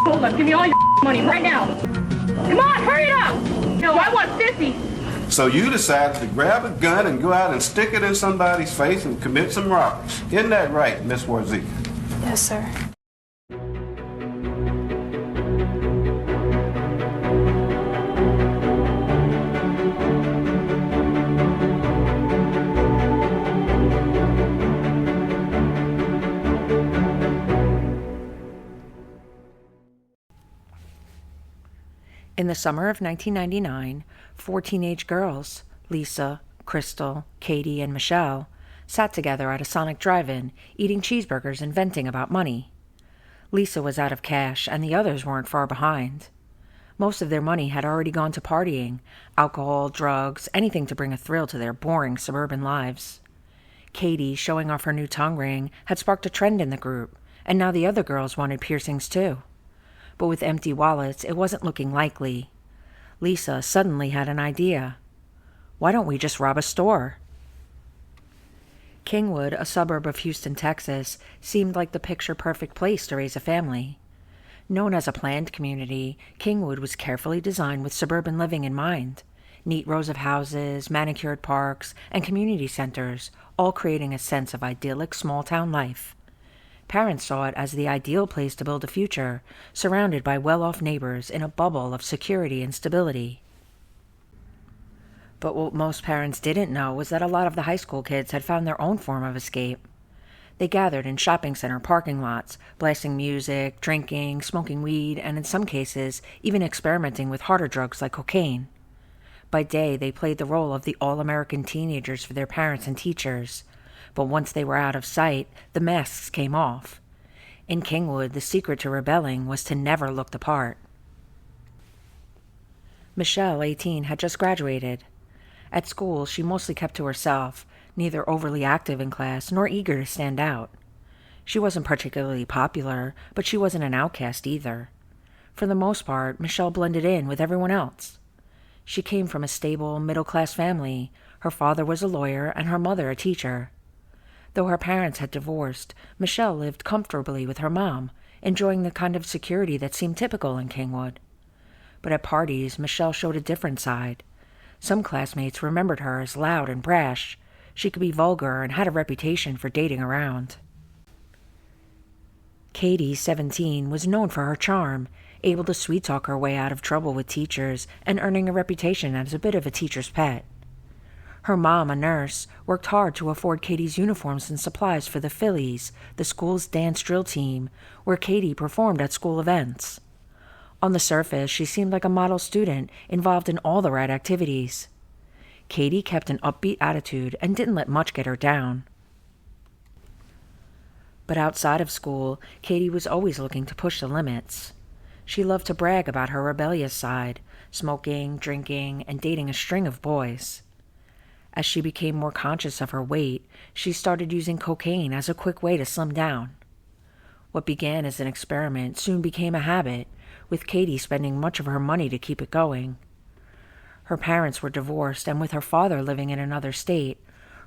Hold up, give me all your money right now. Come on, hurry it up. No, I want 50. So you decided to grab a gun and go out and stick it in somebody's face and commit some robberies. Isn't that right, Miss Warzika? Yes, sir. In the summer of 1999, 4 teenage girls, Lisa, Krystal, Katie, and Michelle, sat together at a Sonic drive-in, eating cheeseburgers and venting about money. Lisa was out of cash, and the others weren't far behind. Most of their money had already gone to partying, alcohol, drugs, anything to bring a thrill to their boring suburban lives. Katie, showing off her new tongue ring, had sparked a trend in the group, and now the other girls wanted piercings too. But with empty wallets, it wasn't looking likely. Lisa suddenly had an idea. Why don't we just rob a store? Kingwood, a suburb of Houston, Texas, seemed like the picture-perfect place to raise a family. Known as a planned community, Kingwood was carefully designed with suburban living in mind. Neat rows of houses, manicured parks, and community centers, all creating a sense of idyllic small-town life. Parents saw it as the ideal place to build a future, surrounded by well-off neighbors in a bubble of security and stability. But what most parents didn't know was that a lot of the high school kids had found their own form of escape. They gathered in shopping center parking lots, blasting music, drinking, smoking weed, and in some cases, even experimenting with harder drugs like cocaine. By day, they played the role of the all-American teenagers for their parents and teachers. But once they were out of sight, the masks came off. In Kingwood, the secret to rebelling was to never look the part. Michelle, 18, had just graduated. At school, she mostly kept to herself, neither overly active in class nor eager to stand out. She wasn't particularly popular, but she wasn't an outcast either. For the most part, Michelle blended in with everyone else. She came from a stable, middle-class family. Her father was a lawyer and her mother a teacher. Though her parents had divorced, Michelle lived comfortably with her mom, enjoying the kind of security that seemed typical in Kingwood. But at parties, Michelle showed a different side. Some classmates remembered her as loud and brash. She could be vulgar and had a reputation for dating around. Katie, 17, was known for her charm, able to sweet-talk her way out of trouble with teachers and earning a reputation as a bit of a teacher's pet. Her mom, a nurse, worked hard to afford Katie's uniforms and supplies for the Phillies, the school's dance drill team, where Katie performed at school events. On the surface, she seemed like a model student involved in all the right activities. Katie kept an upbeat attitude and didn't let much get her down. But outside of school, Katie was always looking to push the limits. She loved to brag about her rebellious side, smoking, drinking, and dating a string of boys. As she became more conscious of her weight, she started using cocaine as a quick way to slim down. What began as an experiment soon became a habit, with Katie spending much of her money to keep it going. Her parents were divorced, and with her father living in another state,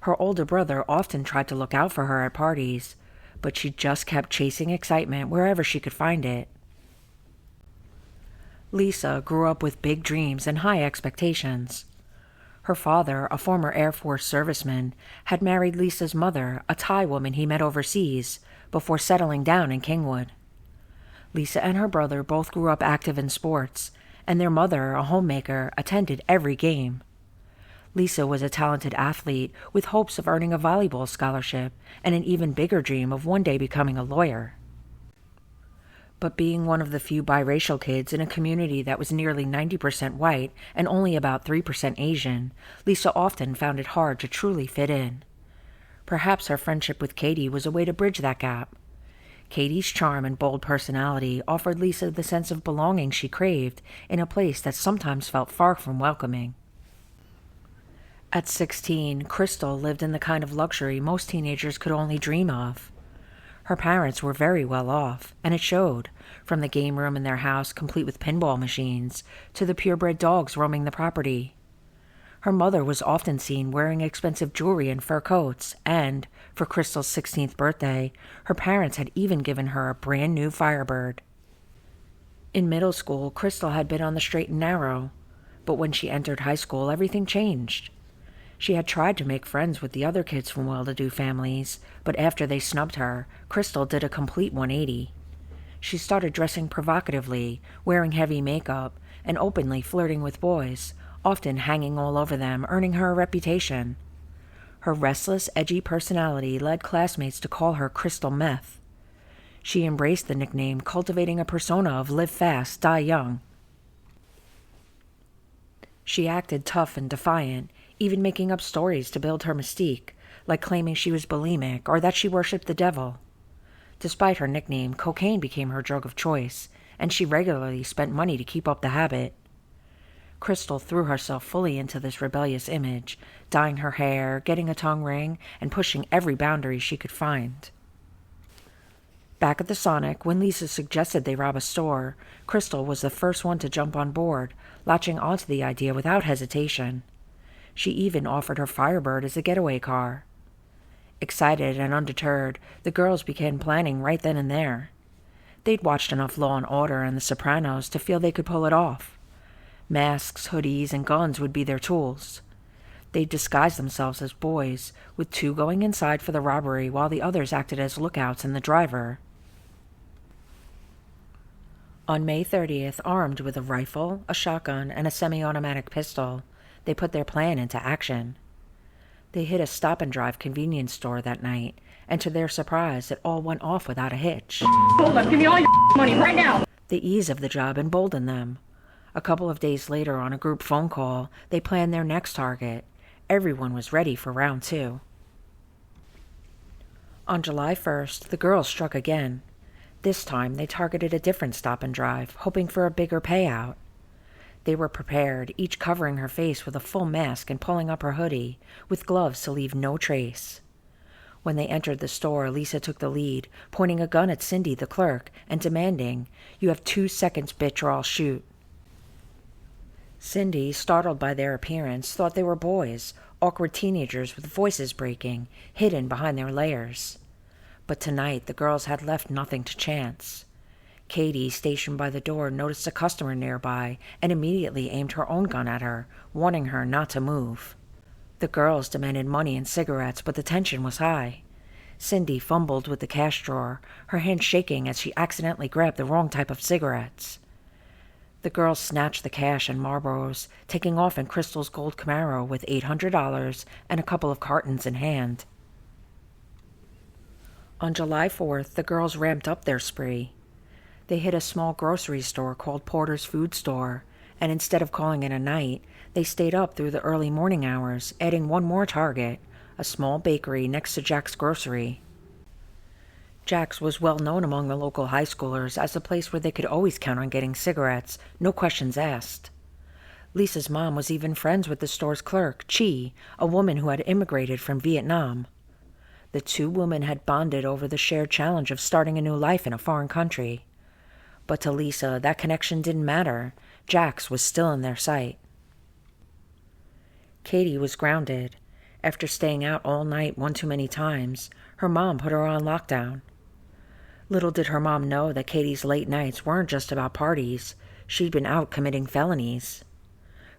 her older brother often tried to look out for her at parties, but she just kept chasing excitement wherever she could find it. Lisa grew up with big dreams and high expectations. Her father, a former Air Force serviceman, had married Lisa's mother, a Thai woman he met overseas, before settling down in Kingwood. Lisa and her brother both grew up active in sports, and their mother, a homemaker, attended every game. Lisa was a talented athlete with hopes of earning a volleyball scholarship and an even bigger dream of one day becoming a lawyer. But being one of the few biracial kids in a community that was nearly 90% white and only about 3% Asian, Lisa often found it hard to truly fit in. Perhaps her friendship with Katie was a way to bridge that gap. Katie's charm and bold personality offered Lisa the sense of belonging she craved in a place that sometimes felt far from welcoming. At 16, Krystal lived in the kind of luxury most teenagers could only dream of. Her parents were very well off, and it showed, from the game room in their house complete with pinball machines to the purebred dogs roaming the property. Her mother was often seen wearing expensive jewelry and fur coats, and, for Krystal's 16th birthday, her parents had even given her a brand new Firebird. In middle school, Krystal had been on the straight and narrow, but when she entered high school, everything changed. She had tried to make friends with the other kids from well-to-do families, but after they snubbed her, Krystal did a complete 180. She started dressing provocatively, wearing heavy makeup, and openly flirting with boys, often hanging all over them, earning her a reputation. Her restless, edgy personality led classmates to call her Crystal Meth. She embraced the nickname, cultivating a persona of live fast, die young. She acted tough and defiant, even making up stories to build her mystique, like claiming she was bulimic or that she worshipped the devil. Despite her nickname, cocaine became her drug of choice, and she regularly spent money to keep up the habit. Krystal threw herself fully into this rebellious image, dyeing her hair, getting a tongue ring, and pushing every boundary she could find. Back at the Sonic, when Lisa suggested they rob a store, Krystal was the first one to jump on board, latching onto the idea without hesitation. She even offered her Firebird as a getaway car. Excited and undeterred, the girls began planning right then and there. They'd watched enough Law and Order and The Sopranos to feel they could pull it off. Masks, hoodies, and guns would be their tools. They'd disguise themselves as boys, with two going inside for the robbery while the others acted as lookouts and the driver. On May 30th, armed with a rifle, a shotgun, and a semi-automatic pistol, they put their plan into action. They hit a stop-and-drive convenience store that night, and to their surprise, it all went off without a hitch. Hold up, give me all your money right now. The ease of the job emboldened them. A couple of days later, on a group phone call, they planned their next target. Everyone was ready for round 2. On July 1st, the girls struck again. This time, they targeted a different stop-and-drive, hoping for a bigger payout. They were prepared, each covering her face with a full mask and pulling up her hoodie, with gloves to leave no trace. When they entered the store, Lisa took the lead, pointing a gun at Cindy, the clerk, and demanding, "You have 2 seconds, bitch, or I'll shoot." Cindy, startled by their appearance, thought they were boys, awkward teenagers with voices breaking, hidden behind their layers. But tonight, the girls had left nothing to chance. Katie, stationed by the door, noticed a customer nearby and immediately aimed her own gun at her, warning her not to move. The girls demanded money and cigarettes, but the tension was high. Cindy fumbled with the cash drawer, her hand shaking as she accidentally grabbed the wrong type of cigarettes. The girls snatched the cash and Marlboros, taking off in Krystal's gold Camaro with $800 and a couple of cartons in hand. On July 4th, the girls ramped up their spree. They hit a small grocery store called Porter's Food Store, and instead of calling it a night, they stayed up through the early morning hours, adding one more target, a small bakery next to Jack's Grocery. Jack's was well known among the local high schoolers as a place where they could always count on getting cigarettes, no questions asked. Lisa's mom was even friends with the store's clerk, Chi, a woman who had immigrated from Vietnam. The two women had bonded over the shared challenge of starting a new life in a foreign country. But to Lisa, that connection didn't matter. Jack's was still in their sight. Katie was grounded. After staying out all night one too many times, her mom put her on lockdown. Little did her mom know that Katie's late nights weren't just about parties. She'd been out committing felonies.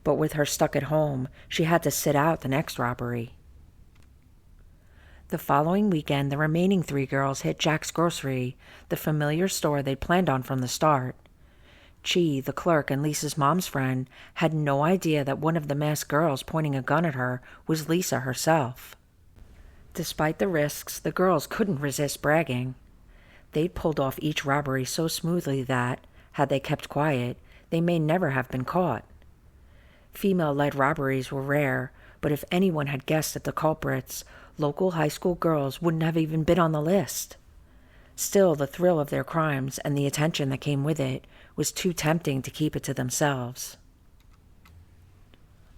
But with her stuck at home, she had to sit out the next robbery. The following weekend, the remaining 3 girls hit Jack's Grocery, the familiar store they'd planned on from the start. Chi, the clerk and Lisa's mom's friend, had no idea that one of the masked girls pointing a gun at her was Lisa herself. Despite the risks, the girls couldn't resist bragging. They'd pulled off each robbery so smoothly that, had they kept quiet, they may never have been caught. Female-led robberies were rare, but if anyone had guessed at the culprits, local high school girls wouldn't have even been on the list. Still, the thrill of their crimes and the attention that came with it was too tempting to keep it to themselves.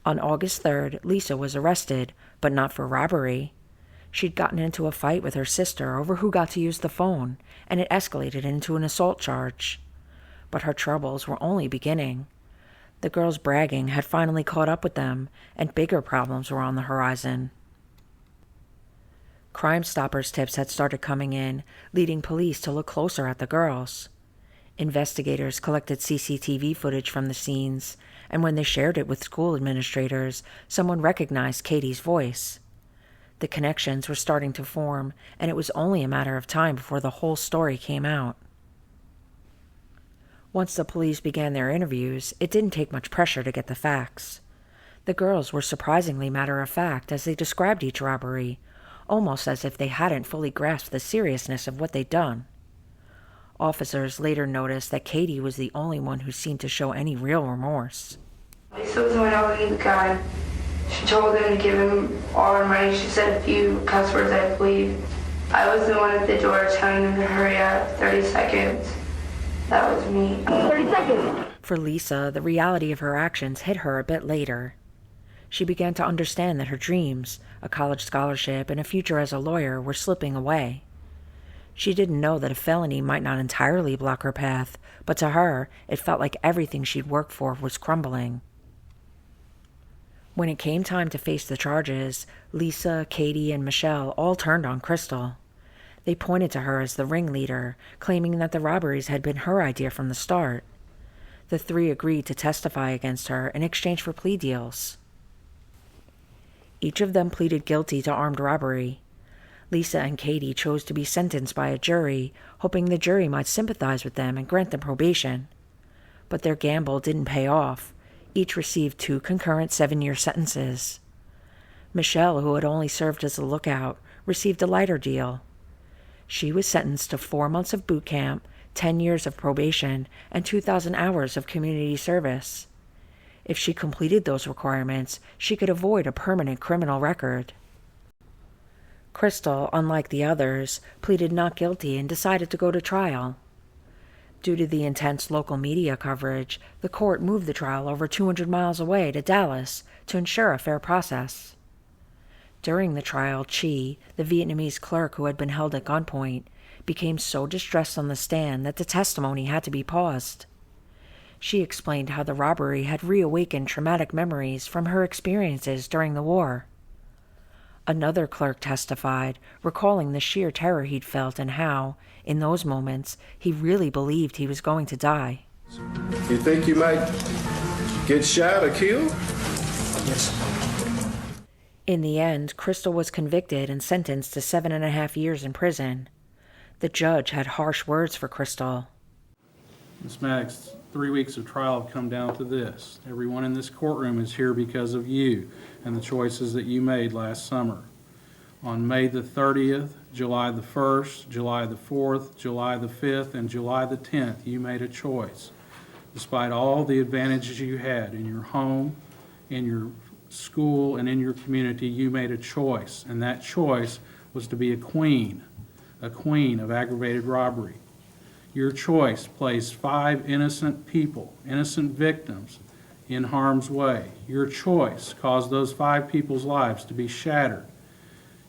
On August 3rd, Lisa was arrested, but not for robbery. She'd gotten into a fight with her sister over who got to use the phone, and it escalated into an assault charge. But her troubles were only beginning. The girls' bragging had finally caught up with them, and bigger problems were on the horizon. Crime Stoppers tips had started coming in, leading police to look closer at the girls. Investigators collected CCTV footage from the scenes, and when they shared it with school administrators, someone recognized Katie's voice. The connections were starting to form, and it was only a matter of time before the whole story came out. Once the police began their interviews, it didn't take much pressure to get the facts. The girls were surprisingly matter-of-fact as they described each robbery, almost as if they hadn't fully grasped the seriousness of what they'd done. Officers later noticed that Katie was the only one who seemed to show any real remorse. Lisa was the one holding the gun. She told them to give him all her money. She said a few cuss words, I believe. I was the one at the door telling them to hurry up, 30 seconds. That was me. 30 seconds. For Lisa, the reality of her actions hit her a bit later. She began to understand that her dreams, a college scholarship and a future as a lawyer, were slipping away. She didn't know that a felony might not entirely block her path, but to her, it felt like everything she'd worked for was crumbling. When it came time to face the charges, Lisa, Katie, and Michelle all turned on Krystal. They pointed to her as the ringleader, claiming that the robberies had been her idea from the start. The three agreed to testify against her in exchange for plea deals. Each of them pleaded guilty to armed robbery. Lisa and Katie chose to be sentenced by a jury, hoping the jury might sympathize with them and grant them probation. But their gamble didn't pay off. Each received 2 concurrent 7-year sentences. Michelle, who had only served as a lookout, received a lighter deal. She was sentenced to 4 months of boot camp, 10 years of probation, and 2,000 hours of community service. If she completed those requirements, she could avoid a permanent criminal record. Krystal, unlike the others, pleaded not guilty and decided to go to trial. Due to the intense local media coverage, the court moved the trial over 200 miles away to Dallas to ensure a fair process. During the trial, Chi, the Vietnamese clerk who had been held at gunpoint, became so distressed on the stand that the testimony had to be paused. She explained how the robbery had reawakened traumatic memories from her experiences during the war. Another clerk testified, recalling the sheer terror he'd felt and how, in those moments, he really believed he was going to die. You think you might get shot or killed? Yes. In the end, Krystal was convicted and sentenced to 7.5 years in prison. The judge had harsh words for Krystal. Ms. Maddox, 3 weeks of trial have come down to this. Everyone in this courtroom is here because of you and the choices that you made last summer. On May the 30th, July the 1st, July the 4th, July the 5th, and July the 10th, you made a choice. Despite all the advantages you had in your home, in your school, and in your community, you made a choice, and that choice was to be a queen of aggravated robbery. Your choice placed 5 innocent people, innocent victims, in harm's way. Your choice caused those 5 people's lives to be shattered.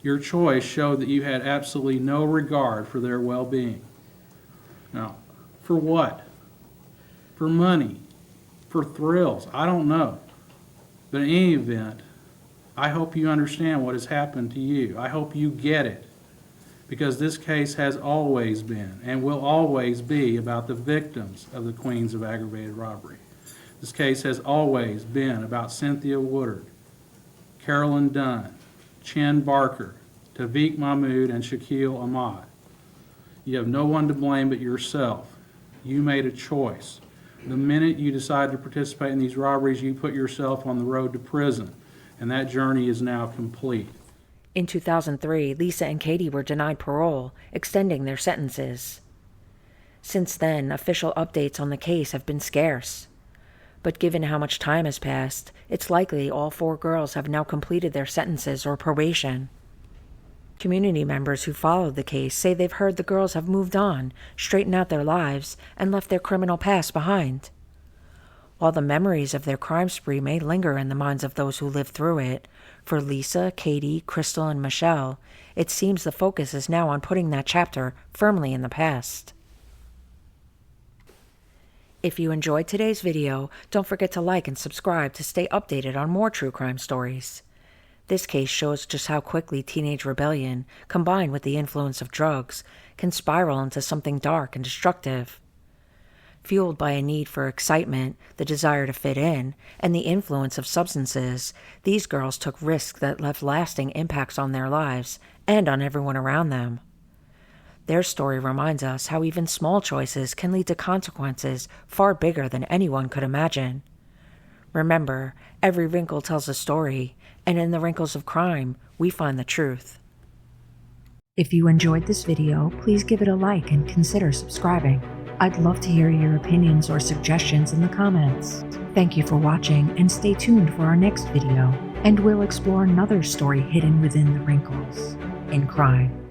Your choice showed that you had absolutely no regard for their well-being. Now, for what? For money? For thrills? I don't know. But in any event, I hope you understand what has happened to you. I hope you get it. Because this case has always been and will always be about the victims of the Queens of Aggravated Robbery. This case has always been about Cynthia Woodard, Carolyn Dunn, Chen Barker, Tavik Mahmood, and Shaquille Ahmad. You have no one to blame but yourself. You made a choice. The minute you decided to participate in these robberies, you put yourself on the road to prison, and that journey is now complete. In 2003, Lisa and Katie were denied parole, extending their sentences. Since then, official updates on the case have been scarce. But given how much time has passed, it's likely all 4 girls have now completed their sentences or probation. Community members who followed the case say they've heard the girls have moved on, straightened out their lives, and left their criminal past behind. While the memories of their crime spree may linger in the minds of those who lived through it, for Lisa, Katie, Krystal, and Michelle, it seems the focus is now on putting that chapter firmly in the past. If you enjoyed today's video, don't forget to like and subscribe to stay updated on more true crime stories. This case shows just how quickly teenage rebellion, combined with the influence of drugs, can spiral into something dark and destructive. Fueled by a need for excitement, the desire to fit in, and the influence of substances, these girls took risks that left lasting impacts on their lives and on everyone around them. Their story reminds us how even small choices can lead to consequences far bigger than anyone could imagine. Remember, every wrinkle tells a story, and in the wrinkles of crime, we find the truth. If you enjoyed this video, please give it a like and consider subscribing. I'd love to hear your opinions or suggestions in the comments. Thank you for watching, and stay tuned for our next video, and we'll explore another story hidden within the wrinkles in crime.